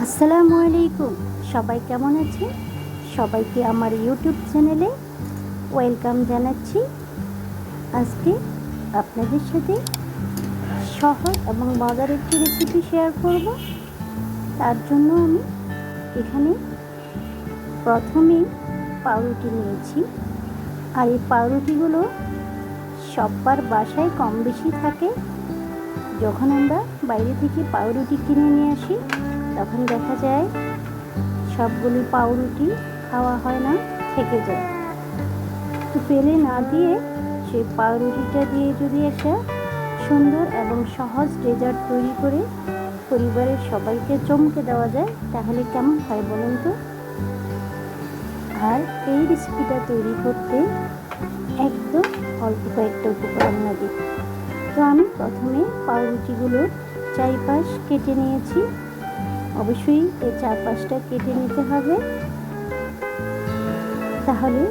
আসসালামু আলাইকুম। সবাই কেমন আছে? সবাইকে আমার ইউটিউব চ্যানেলে ওয়েলকাম জানাচ্ছি। আজকে আপনাদের সাথে সহজ এবং মজার একটি রেসিপি শেয়ার করব। তার জন্য আমি এখানে প্রথমেই পাউরুটি নিয়েছি। আর এই পাউরুটিগুলো সবার বাসায় কম বেশি থাকে। যখন আমরা বাইরে থেকে পাউরুটি কিনে নিয়ে আসি তখন দেখা যায় সবগুলি পাউরুটি খাওয়া হয় না, থেকে যায়। তো ফেলে না দিয়ে সেই পাউরুটিটা দিয়ে যদি একটা সুন্দর এবং সহজ ডেজার্ট তৈরি করে পরিবারের সবাইকে চমকে দেওয়া যায় তাহলে কেমন হয় বলুন তো? আর এই রেসিপিটা তৈরি করতে একদম অল্প কয়েকটা উপকরণ লাগে। তো আমি প্রথমে পাউরুটিগুলোর চারপাশ কেটে নিয়েছি। অবশ্যই এই চারপাশটা কেটে নিতে হবে, তাহলে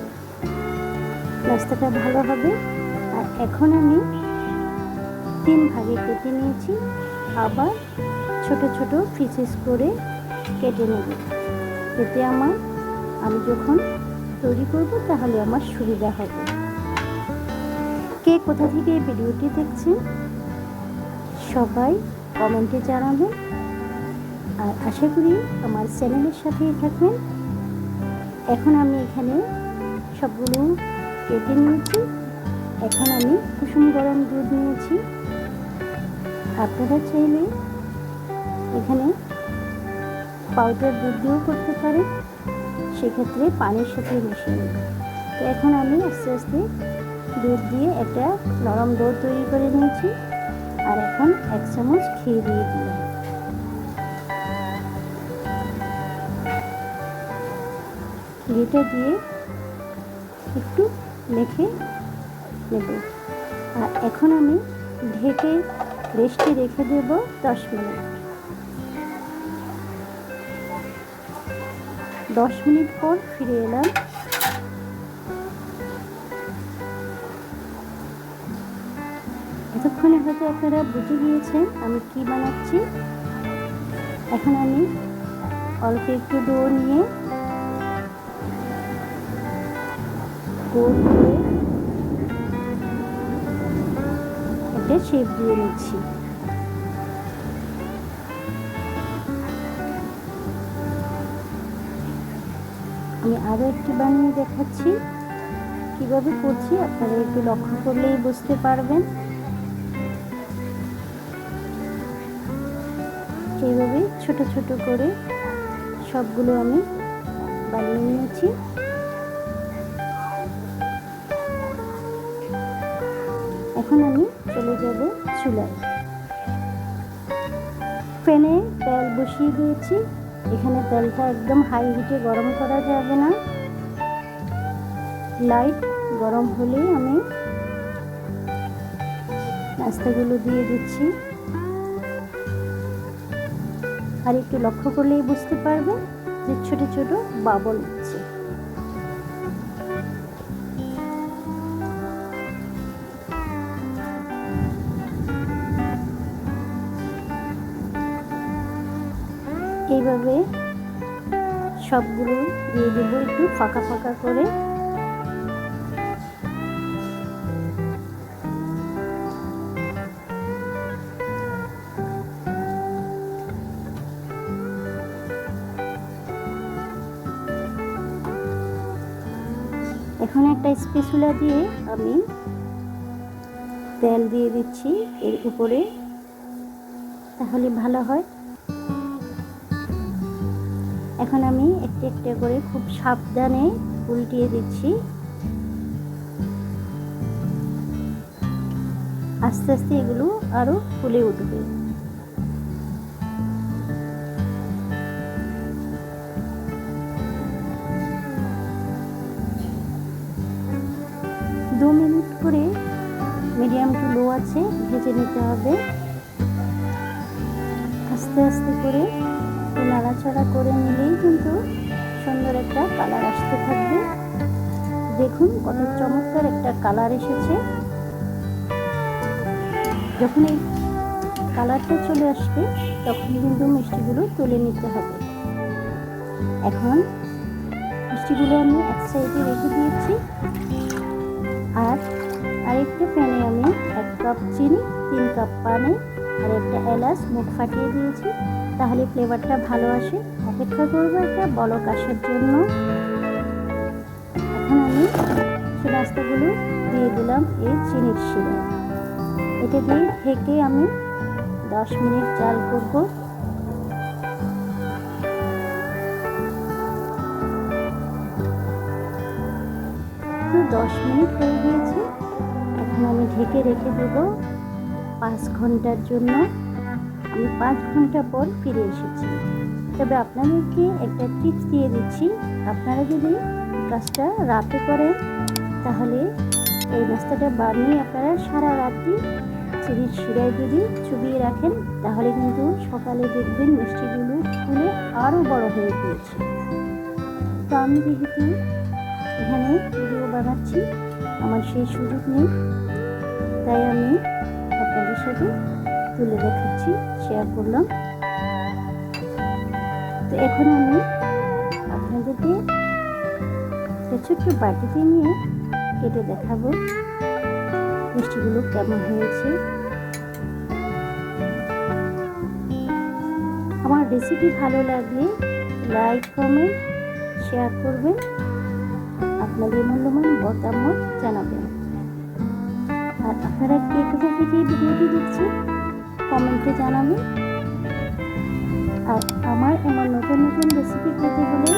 নাস্তাটা ভালো হবে। আর এখন আমি 3 ভাগে কেটে নিয়েছি, আবার ছোট ছোট পিসেস করে কেটে নেব, এতে আমি যখন তৈরি করব তাহলে আমার সুবিধা হবে। কে কোথা থেকে এই ভিডিওটি দেখছেন সবাই কমেন্টে জানাবেন। আর আশা করি আমার চ্যানেলের সাথেই থাকবেন। এখন আমি এখানে সবগুলো কেটে নিয়েছি। এখন আমি কুসুম গরম দুধ নিয়েছি। আপনারা চাইলে এখানে পাউডার দুধ দিয়েও করতে পারেন, সেক্ষেত্রে পানির সাথে মিশিয়ে নেব। তো এখন আমি আস্তে আস্তে দুধ দিয়ে একটা নরম ডো তৈরি করে নিয়েছি। আর এখন 1 চামচ ঘি দিয়ে দিলাম। ঘিটা দিয়ে একটু মেখে নেব। আর এখন আমি ঢেকে রেস্টে রেখে দেব 10 মিনিট। 10 মিনিট পর ফিরে এলাম। এতক্ষণে হয়তো আপনারা বুঝে গিয়েছেন আমি কি বানাচ্ছি। এখন আমি অল্প একটু ডো নিয়ে গোল করে একটা শেপ দিয়ে নিচ্ছি। আমি আরও একটি বানিয়ে দেখাচ্ছি কিভাবে করছি, আপনারা একটু লক্ষ্য করলেই বুঝতে পারবেন। এইভাবে ছোট ছোট করে সবগুলো আমি বানিয়ে নিয়েছি। এখন আমি চলে যাব চুলায়। প্যানে তেল বসিয়ে দিয়েছি। এখানে তেলটা একদম হাই হিটে গরম করা যাবে না, লাইট গরম হলেই আমি নাস্তাগুলো দিয়ে দিচ্ছি। আর একটু লক্ষ্য করলেই বুঝতে পারবে যে ছোট ছোট বাবল হচ্ছে। এইভাবে সবগুলো দিয়ে দেবো একটু ফাঁকা ফাঁকা করে। এখন একটা স্প্যাচুলা দিয়ে আমি তেল দিয়ে দিচ্ছি এর উপরে, তাহলে ভালো হয়। এখন আমি একটা একটা করে খুব সাবধানে উল্টিয়ে দিচ্ছি। আস্তে আস্তে এগুলো আরো ফুলে উঠবে। দু মিনিট করে মিডিয়াম টু লো আছে ভেজে নিতে হবে। আস্তে আস্তে করে নাড়াচাড়া করে নিলেই কিন্তু সুন্দর একটা কালার আসতে থাকবে। দেখুন কত চমৎকার একটা কালার এসেছে। যখন এই কালারটা চলে আসবে তখন কিন্তু মিষ্টিগুলো তুলে নিতে হবে। এখন মিষ্টিগুলো আমি এক সাইডে রেখে দিয়েছি। আর আরেকটা প্যানে আমি 1 কাপ চিনি, 3 কাপ পানি আর একটা এলাচ মুখ ফাটিয়ে দিয়েছি, তাহলে ফ্লেভারটা ভালো আসে। অপেক্ষা করবো একটা বলক আসার জন্য। এখন আমি সেই নাস্তাগুলো দিয়ে দিলাম এই চিনির শিরায়। এটা দিয়ে ঢেকে আমি 10 মিনিট জাল করব। তো 10 মিনিট হয়ে গিয়েছে। এখন আমি ঢেকে রেখে দেব 5 ঘন্টার জন্য। আমি 5 ঘন্টা পর ফিরে এসেছি। তবে আপনাদেরকে একটা টিপস দিয়ে দিচ্ছি, আপনারা যদি কাজটা রাতে করেন তাহলে এই নাস্তাটা বানিয়ে আপনারা সারা রাতই চিনির শিরায় যদি চুবিয়ে রাখেন তাহলে কিন্তু সকালে দেখবেন মিষ্টিগুলো ফুলে আরও বড় হয়ে গিয়েছে। তো আমি যেহেতু এখানে ভিডিও বানাচ্ছি, আমার সেই সুযোগ নেই, তাই আমি আপনাদের সাথে তুলে দেখাচ্ছি, শেয়ার করলাম। তো এখন আমি আপনাদেরকে একটা ছোট্ট বাটিতে নিয়ে কেটে দেখাবো মিষ্টিগুলো কেমন হয়েছে। আমার রেসিপি ভালো লাগলে লাইক, কমেন্ট, শেয়ার করবেন, আপনাদের মূল্যবান মতামত জানাবেন। আর আপনারা কে কোথা থেকে এই ভিডিওটি দেখছেন কমেন্টে জানাবেন। আর আমার এমন নতুন নতুন রেসিপি পেতে হলে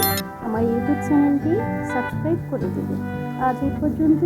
আমার ইউটিউব চ্যানেলটি সাবস্ক্রাইব করে দেবেন। আজ এই পর্যন্ত।